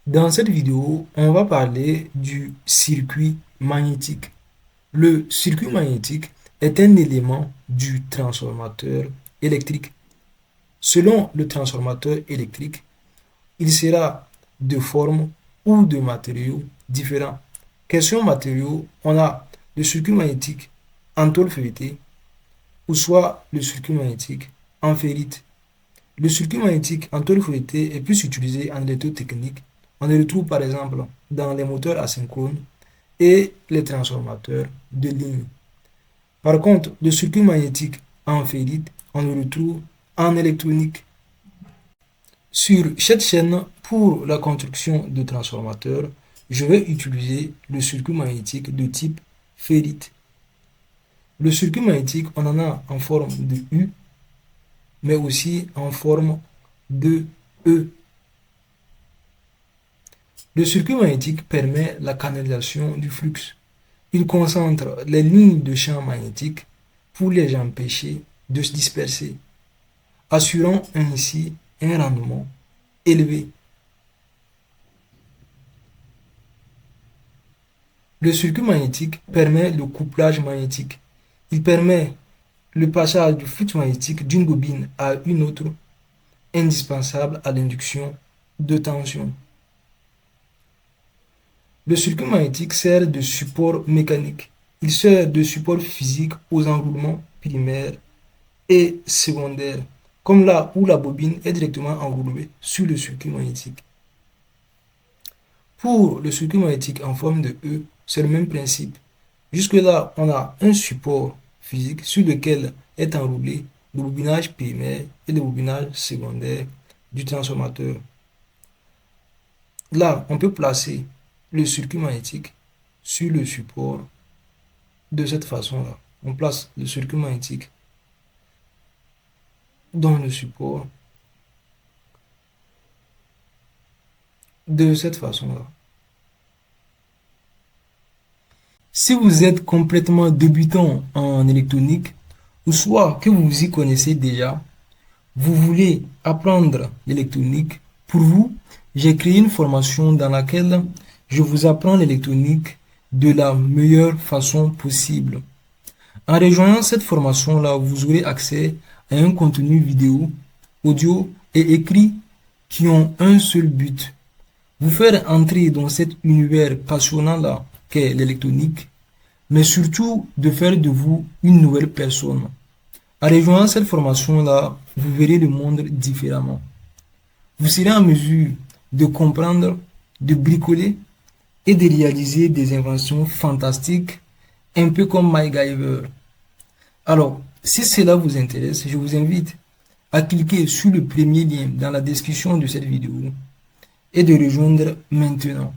Dans cette vidéo, on va parler du circuit magnétique. Le circuit magnétique est un élément du transformateur électrique. Selon le transformateur électrique, il sera de forme ou de matériaux différents. Question matériaux, on a le circuit magnétique en tôle feuilletée ou soit le circuit magnétique en ferrite. Le circuit magnétique en tôle feuilletée est plus utilisé en électrotechnique. On le retrouve par exemple dans les moteurs asynchrones et les transformateurs de ligne. Par contre, le circuit magnétique en ferrite, on le retrouve en électronique. Sur cette chaîne, pour la construction de transformateurs, je vais utiliser le circuit magnétique de type ferrite. Le circuit magnétique, on en a en forme de U, mais aussi en forme de E. Le circuit magnétique permet la canalisation du flux. Il concentre les lignes de champ magnétique pour les empêcher de se disperser, assurant ainsi un rendement élevé. Le circuit magnétique permet le couplage magnétique. Il permet le passage du flux magnétique d'une bobine à une autre, indispensable à l'induction de tension. Le circuit magnétique sert de support mécanique. Il sert de support physique aux enroulements primaires et secondaires, comme là où la bobine est directement enroulée sur le circuit magnétique. Pour le circuit magnétique en forme de E, c'est le même principe. Jusque-là, on a un support physique sur lequel est enroulé le bobinage primaire et le bobinage secondaire du transformateur. Là, on peut placer le circuit magnétique sur le support de cette façon-là. On place le circuit magnétique dans le support de cette façon-là. Si vous êtes complètement débutant en électronique, ou soit que vous y connaissez déjà, vous voulez apprendre l'électronique, pour vous, j'ai créé une formation dans laquelle je vous apprends l'électronique de la meilleure façon possible. En rejoignant cette formation-là, vous aurez accès à un contenu vidéo, audio et écrit qui ont un seul but: vous faire entrer dans cet univers passionnant-là qu'est l'électronique, mais surtout de faire de vous une nouvelle personne. En rejoignant cette formation-là, vous verrez le monde différemment. Vous serez en mesure de comprendre, de bricoler et de réaliser des inventions fantastiques, un peu comme MacGyver. Alors, si cela vous intéresse, je vous invite à cliquer sur le premier lien dans la description de cette vidéo et de rejoindre maintenant.